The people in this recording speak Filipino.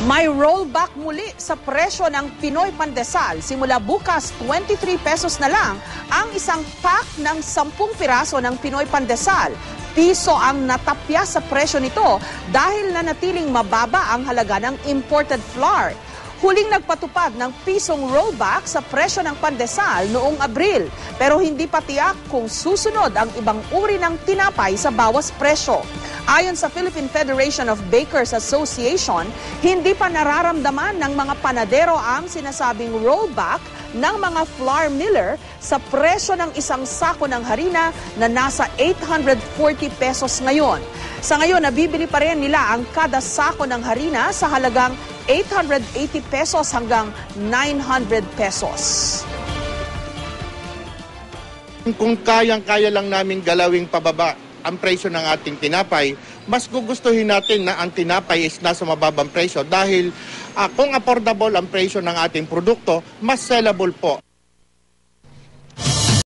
May rollback muli sa presyo ng Pinoy Pandesal. Simula bukas, 23 pesos na lang ang isang pack ng 10 piraso ng Pinoy Pandesal. Piso ang natapya sa presyo nito dahil nanatiling mababa ang halaga ng imported flour. Huling nagpatupad ng pisong rollback sa presyo ng pandesal noong Abril, pero hindi pa tiyak kung susunod ang ibang uri ng tinapay sa bawas presyo. Ayon sa Philippine Federation of Bakers Association, hindi pa nararamdaman ng mga panadero ang sinasabing rollback ng mga flour miller sa presyo ng isang sako ng harina na nasa 840 pesos ngayon. Sa ngayon, nabibili pa rin nila ang kada sako ng harina sa halagang 880 pesos hanggang 900 pesos. Kung kayang-kaya lang namin galawing pababa ang presyo ng ating tinapay, mas gugustuhin natin na ang tinapay is nasa mababang presyo dahil kung affordable ang presyo ng ating produkto, mas sellable po.